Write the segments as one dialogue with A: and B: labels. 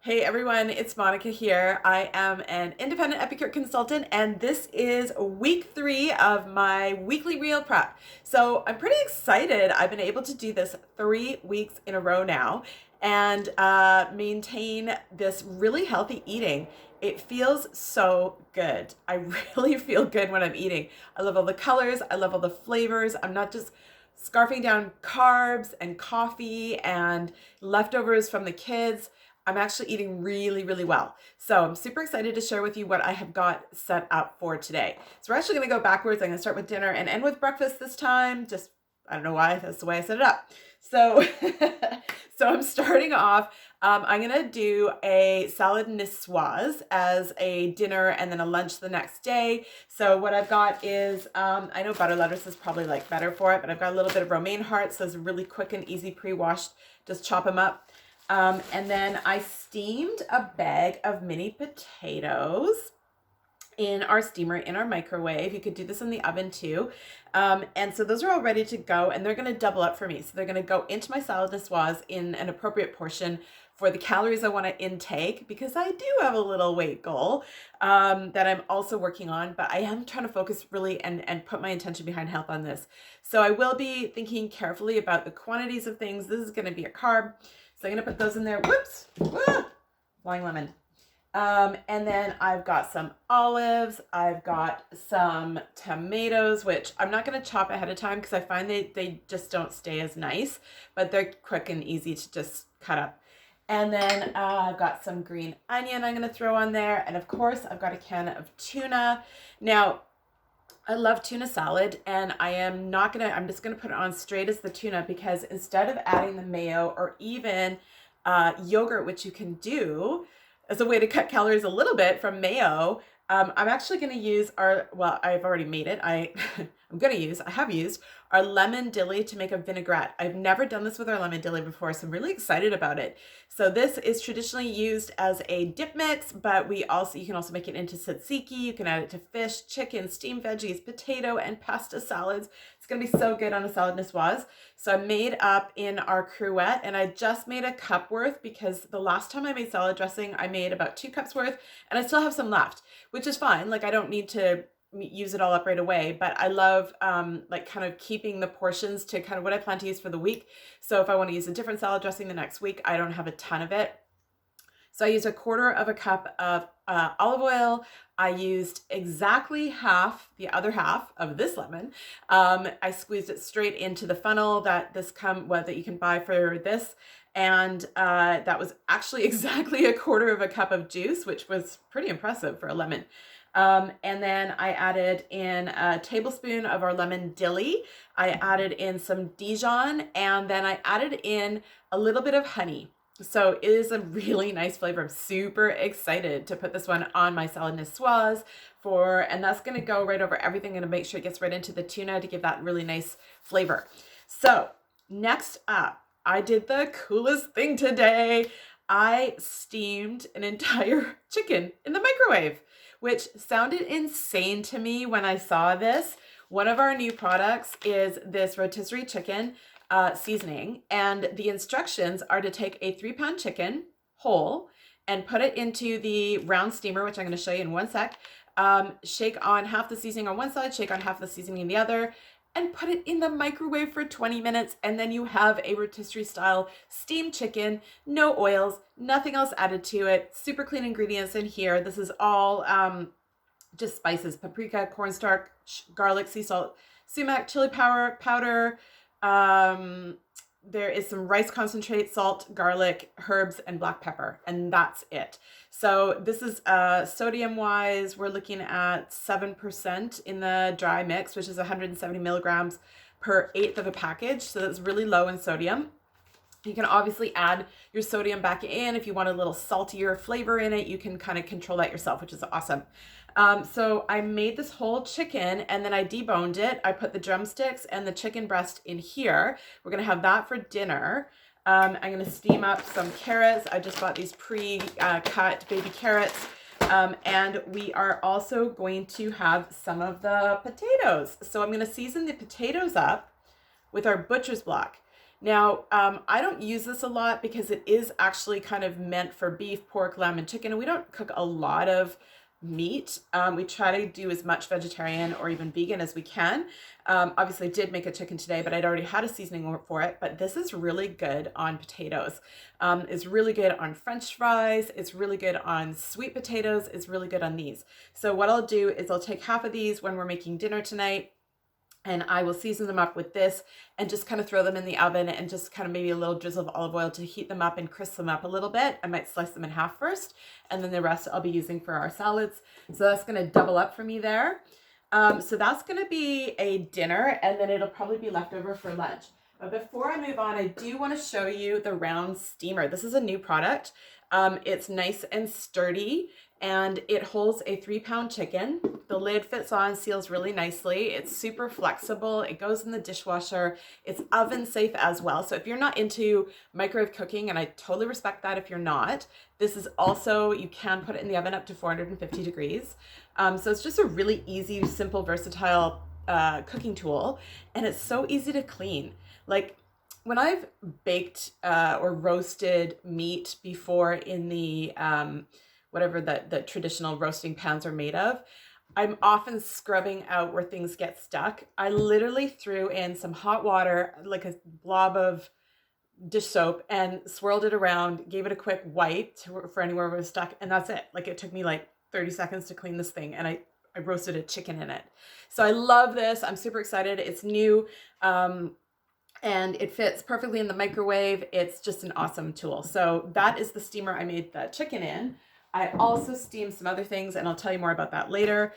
A: Hey everyone, it's Monica here. I am an independent epicure consultant, and this is week 3 of my weekly meal prep. So I'm pretty excited. I've been able to do this 3 weeks in a row now and maintain this really healthy eating. It feels so good. I really feel good when I'm eating. I love all the colors, I love all the flavors. I'm not just scarfing down carbs and coffee and leftovers from the kids. I'm actually eating really, really well. So I'm super excited to share with you what I have got set up for today. So we're actually going to go backwards. I'm going to start with dinner and end with breakfast this time. Just, I don't know why, that's the way I set it up. So, so I'm starting off. I'm going to do a salad niçoise as a dinner and then a lunch the next day. So what I've got is, I know butter lettuce is probably like better for it, but I've got a little bit of romaine hearts. So it's really quick and easy pre-washed. Just chop them up. And then I steamed a bag of mini potatoes in our steamer, in our microwave. You could do this in the oven too. And so those are all ready to go, and they're going to double up for me. So they're going to go into my salad niçoise in an appropriate portion for the calories I want to intake, because I do have a little weight goal that I'm also working on, but I am trying to focus really and put my intention behind health on this. So I will be thinking carefully about the quantities of things. This is going to be a carb. So I'm going to put those in there. Whoops. Flying lemon. And then I've got some olives. I've got some tomatoes, which I'm not going to chop ahead of time because I find they just don't stay as nice, but they're quick and easy to just cut up. And then I've got some green onion I'm going to throw on there. And of course, I've got a can of tuna. Now, I love tuna salad, and I'm just gonna put it on straight as the tuna, because instead of adding the mayo or even yogurt, which you can do as a way to cut calories a little bit from mayo, I'm actually gonna use I've already made it. I have used our lemon dilly to make a vinaigrette. I've never done this with our lemon dilly before, so I'm really excited about it. So this is traditionally used as a dip mix, but you can also make it into tzatziki. You can add it to fish, chicken, steamed veggies, potato, and pasta salads. It's gonna be so good on a salad niçoise. So I made up in our cruet, and I just made a cup worth because the last time I made salad dressing, I made about 2 cups worth, and I still have some left, which is fine. Like, I don't need to use it all up right away, but I love like kind of keeping the portions to kind of what I plan to use for the week. So if I want to use a different salad dressing the next week, I don't have a ton of it. So I used 1/4 of a cup of olive oil. I used exactly half, the other half of this lemon. I squeezed it straight into the funnel that you can buy for this. And that was actually exactly 1/4 of a cup of juice, which was pretty impressive for a lemon. And then I added in a tablespoon of our lemon dilly. I added in some Dijon, and then I added in a little bit of honey. So it is a really nice flavor. I'm super excited to put this one on my salad niçoise and that's going to go right over everything. I'm going to make sure it gets right into the tuna to give that really nice flavor. So next up, I did the coolest thing today. I steamed an entire chicken in the microwave, which sounded insane to me when I saw this. One of our new products is this rotisserie chicken seasoning, and the instructions are to take a 3-pound chicken whole and put it into the round steamer, which I'm going to show you in one sec. Shake on half the seasoning on one side, shake on half the seasoning on the other, and put it in the microwave for 20 minutes. And then you have a rotisserie style steamed chicken, no oils, nothing else added to it. Super clean ingredients in here. This is all just spices: paprika, cornstarch, garlic, sea salt, sumac, chili powder. There is some rice concentrate, salt, garlic, herbs, and black pepper, and that's it. So this is sodium wise, we're looking at 7% in the dry mix, which is 170 milligrams per 1/8 of a package. So that's really low in sodium. You can obviously add your sodium back in. If you want a little saltier flavor in it, you can kind of control that yourself, which is awesome. So I made this whole chicken, and then I deboned it. I put the drumsticks and the chicken breast in here. We're going to have that for dinner. I'm going to steam up some carrots. I just bought these pre-cut baby carrots. And we are also going to have some of the potatoes. So I'm going to season the potatoes up with our butcher's block. Now, I don't use this a lot because it is actually kind of meant for beef, pork, lamb, and chicken, and we don't cook a lot of meat. We try to do as much vegetarian or even vegan as we can. Obviously, I did make a chicken today, but I'd already had a seasoning for it. But this is really good on potatoes. It's really good on French fries. It's really good on sweet potatoes. It's really good on these. So what I'll do is I'll take half of these when we're making dinner tonight, and I will season them up with this and just kind of throw them in the oven and just kind of maybe a little drizzle of olive oil to heat them up and crisp them up a little bit. I might slice them in half first, and then the rest I'll be using for our salads. So that's going to double up for me there. So that's going to be a dinner, and then it'll probably be left over for lunch. But before I move on, I do want to show you the round steamer. This is a new product. It's nice and sturdy, and it holds a 3-pound chicken. The lid fits on, seals really nicely. It's super flexible. It goes in the dishwasher. It's oven safe as well. So if you're not into microwave cooking, and I totally respect that if you're not, this is also, you can put it in the oven up to 450 degrees. So it's just a really easy, simple, versatile cooking tool, and it's so easy to clean. Like, when I've baked or roasted meat before in the whatever the traditional roasting pans are made of, I'm often scrubbing out where things get stuck. I literally threw in some hot water, like a blob of dish soap, and swirled it around, gave it a quick wipe for anywhere it was stuck, and that's it. Like, it took me like 30 seconds to clean this thing, and I roasted a chicken in it. So I love this. I'm super excited. It's new. And it fits perfectly in the microwave. It's just an awesome tool. So that is the steamer I made the chicken in. I also steamed some other things, and I'll tell you more about that later.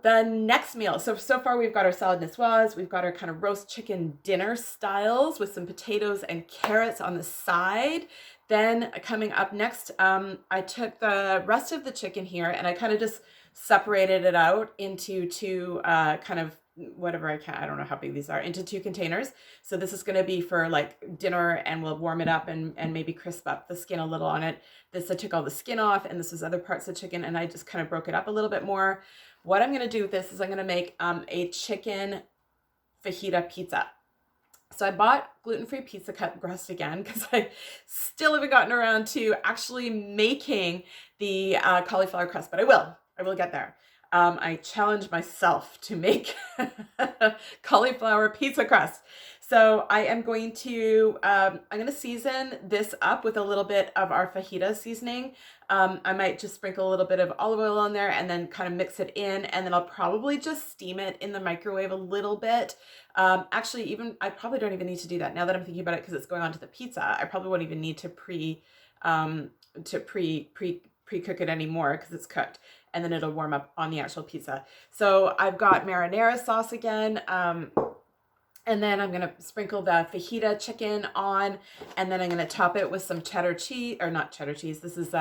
A: The next meal, so far we've got our salad niçoise, we've got our kind of roast chicken dinner styles with some potatoes and carrots on the side. Then coming up next, I took the rest of the chicken here and I kind of just separated it out into two kind of whatever I don't know how big these are, into 2 containers. So this is going to be for like dinner, and we'll warm it up and maybe crisp up the skin a little on it. This, I took all the skin off, and this is other parts of chicken, and I just kind of broke it up a little bit more. What I'm going to do with this is I'm going to make a chicken fajita pizza. So I bought gluten-free pizza crust again because I still haven't gotten around to actually making the cauliflower crust, but I will get there. I challenge myself to make cauliflower pizza crust. So I am going to, I'm going to season this up with a little bit of our fajita seasoning. I might just sprinkle a little bit of olive oil on there and then kind of mix it in. And then I'll probably just steam it in the microwave a little bit. Actually, I probably don't even need to do that now that I'm thinking about it, because it's going onto the pizza. I probably won't even need to pre-cook it anymore because it's cooked, and then it'll warm up on the actual pizza. So I've got marinara sauce again, and then I'm going to sprinkle the fajita chicken on, and then I'm going to top it with some cheddar cheese, or not cheddar cheese. This is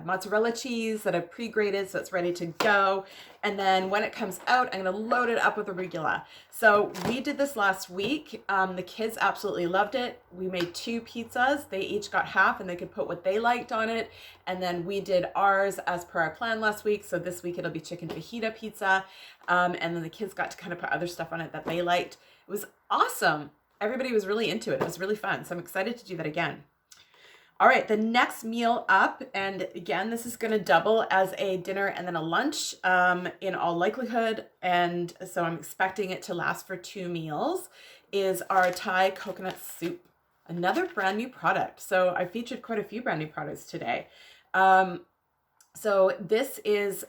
A: mozzarella cheese that I've pre-grated, so it's ready to go. And then when it comes out, I'm going to load it up with arugula. So we did this last week. The kids absolutely loved it. We made 2 pizzas. They each got half, and they could put what they liked on it. And then we did ours as per our plan last week. So this week it'll be chicken fajita pizza. And then the kids got to kind of put other stuff on it that they liked. It was awesome. Everybody was really into it. It was really fun. So I'm excited to do that again. All right, the next meal up, and again, this is going to double as a dinner and then a lunch in all likelihood, and so I'm expecting it to last for 2 meals, is our Thai coconut soup. Another brand new product. So I featured quite a few brand new products today. So this is,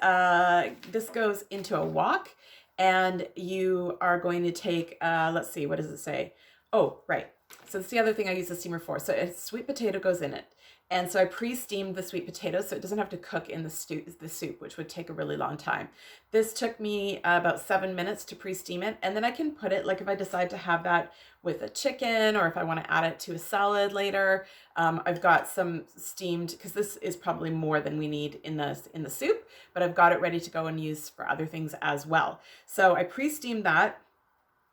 A: this goes into a wok, and you are going to take, let's see, what does it say? Oh, right. So it's the other thing I use the steamer for. So a sweet potato goes in it. And so I pre-steamed the sweet potato so it doesn't have to cook in the soup, which would take a really long time. This took me about 7 minutes to pre-steam it. And then I can put it, like if I decide to have that with a chicken, or if I want to add it to a salad later. I've got some steamed, because this is probably more than we need in the soup, but I've got it ready to go and use for other things as well. So I pre-steamed that.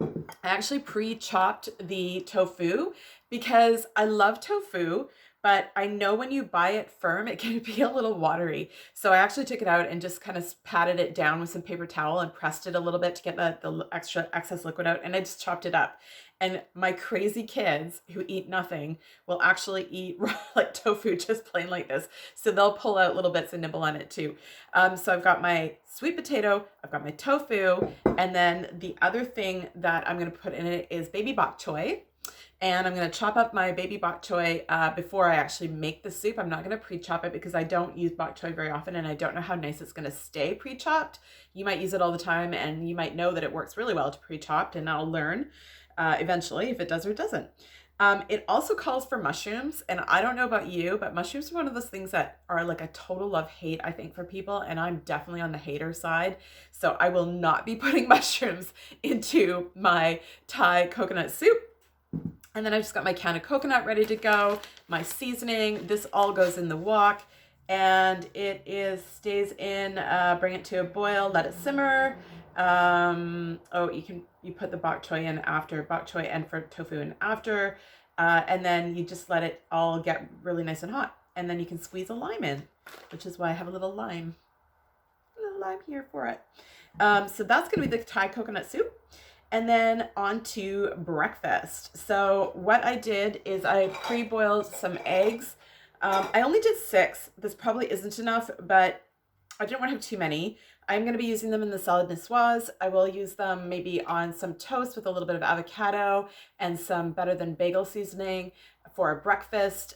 A: I actually pre-chopped the tofu because I love tofu, but I know when you buy it firm, it can be a little watery. So I actually took it out and just kind of patted it down with some paper towel and pressed it a little bit to get the extra excess liquid out. And I just chopped it up. And my crazy kids who eat nothing will actually eat like tofu just plain like this. So they'll pull out little bits and nibble on it too. So I've got my sweet potato, I've got my tofu, and then the other thing that I'm going to put in it is baby bok choy. And I'm going to chop up my baby bok choy before I actually make the soup. I'm not going to pre-chop it because I don't use bok choy very often and I don't know how nice it's going to stay pre-chopped. You might use it all the time and you might know that it works really well to pre-chopped, and I'll learn eventually if it does or doesn't. It also calls for mushrooms, and I don't know about you, but mushrooms are one of those things that are like a total love-hate, I think, for people, and I'm definitely on the hater side. So I will not be putting mushrooms into my Thai coconut soup. And then I just got my can of coconut ready to go, my seasoning. This all goes in the wok, and stays in. Bring it to a boil, let it simmer. You put the bok choy in after, bok choy and for tofu in after, and then you just let it all get really nice and hot, and then you can squeeze a lime in, which is why I have a little lime here for it. So that's gonna be the Thai coconut soup. And then on to breakfast. So what I did is I pre-boiled some eggs. I only did 6. This probably isn't enough, but I didn't want to have too many. I'm going to be using them in the salad niçoise. I will use them maybe on some toast with a little bit of avocado and some better than bagel seasoning for a breakfast.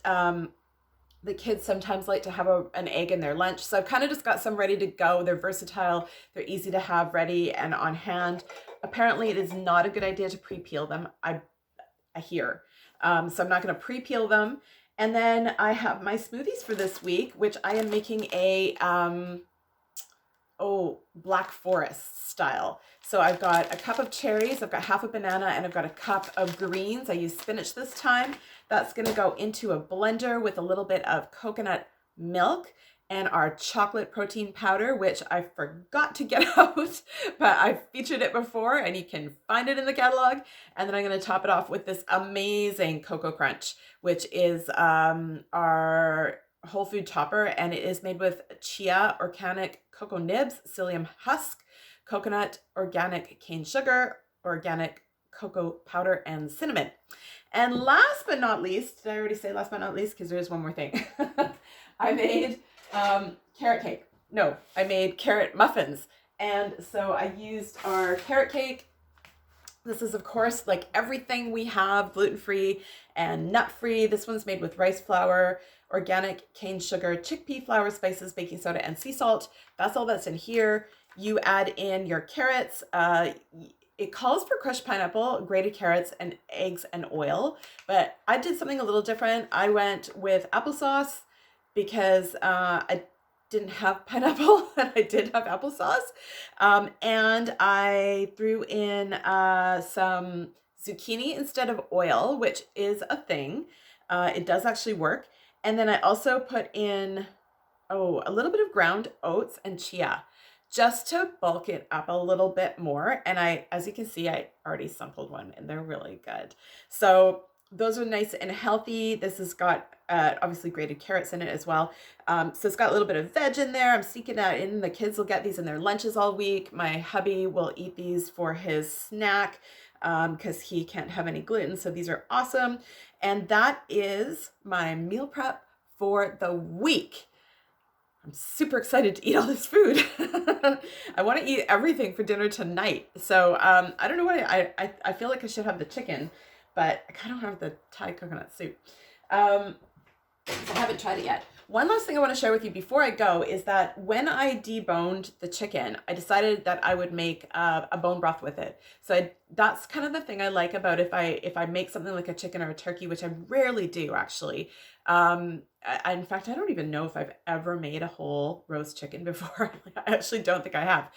A: The kids sometimes like to have an egg in their lunch. So I've kind of just got some ready to go. They're versatile. They're easy to have ready and on hand. Apparently it is not a good idea to pre-peel them, I hear. So I'm not going to pre-peel them. And then I have my smoothies for this week, which I am making a Black Forest style. So I've got a cup of cherries, I've got half a banana, and I've got a cup of greens. I use spinach this time. That's going to go into a blender with a little bit of coconut milk and our chocolate protein powder, which I forgot to get out, but I've featured it before and you can find it in the catalog. And then I'm going to top it off with this amazing Cocoa Crunch, which is our whole food topper, and it is made with chia organic cocoa nibs, psyllium husk, coconut, organic cane sugar, organic cocoa powder, and cinnamon. And last but not least, did I already say last but not least? Because there's one more thing. I made carrot cake. No, I made carrot muffins. And so I used our carrot cake. This is, of course, like everything we have, gluten-free and nut-free. This one's made with rice flour, organic cane sugar, chickpea flour, spices, baking soda, and sea salt. That's all that's in here. You add in your carrots. It calls for crushed pineapple, grated carrots, and eggs and oil. But I did something a little different. I went with applesauce because I didn't have pineapple and I did have applesauce. And I threw in some zucchini instead of oil, which is a thing. It does actually work. And then I also put in, a little bit of ground oats and chia just to bulk it up a little bit more. And as you can see, I already sampled one and they're really good. So those are nice and healthy. This has got obviously grated carrots in it as well. So it's got a little bit of veg in there. I'm sneaking that in. The kids will get these in their lunches all week. My hubby will eat these for his snack because he can't have any gluten. So these are awesome. And that is my meal prep for the week. I'm super excited to eat all this food. I want to eat everything for dinner tonight. So I don't know what I feel like I should have the chicken, but I kind of have the Thai coconut soup. I haven't tried it yet. One last thing I want to share with you before I go is that when I deboned the chicken, I decided that I would make a bone broth with it. So that's kind of the thing I like about if I make something like a chicken or a turkey, which I rarely do actually. In fact, I don't even know if I've ever made a whole roast chicken before. I actually don't think I have.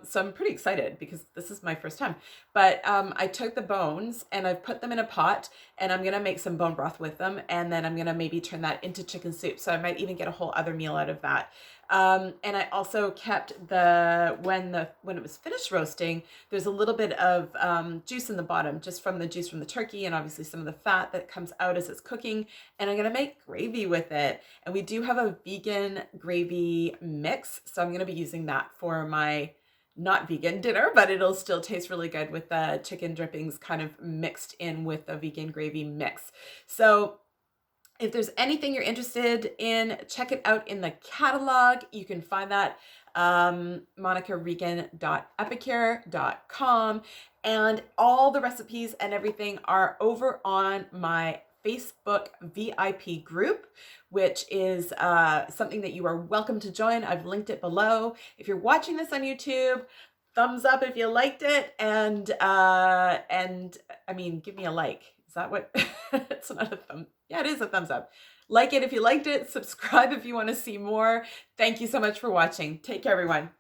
A: So I'm pretty excited because this is my first time. But I took the bones and I've put them in a pot and I'm going to make some bone broth with them. And then I'm going to maybe turn that into chicken soup. So I might even get a whole other meal out of that. And I also kept when it was finished roasting, there's a little bit of juice in the bottom, just from the juice from the turkey, and obviously some of the fat that comes out as it's cooking. And I'm gonna make gravy with it. And we do have a vegan gravy mix, so I'm gonna be using that for my not vegan dinner, but it'll still taste really good with the chicken drippings kind of mixed in with the vegan gravy mix. So if there's anything you're interested in, check it out in the catalog. You can find that monicaregan.epicure.com, and all the recipes and everything are over on my Facebook VIP group, which is something that you are welcome to join. I've linked it below. If you're watching this on YouTube, thumbs up if you liked it, and I mean, give me a like. Is that what? It's not a thumb. Yeah, it is a thumbs up. Like it if you liked it. Subscribe if you want to see more. Thank you so much for watching. Take care, everyone.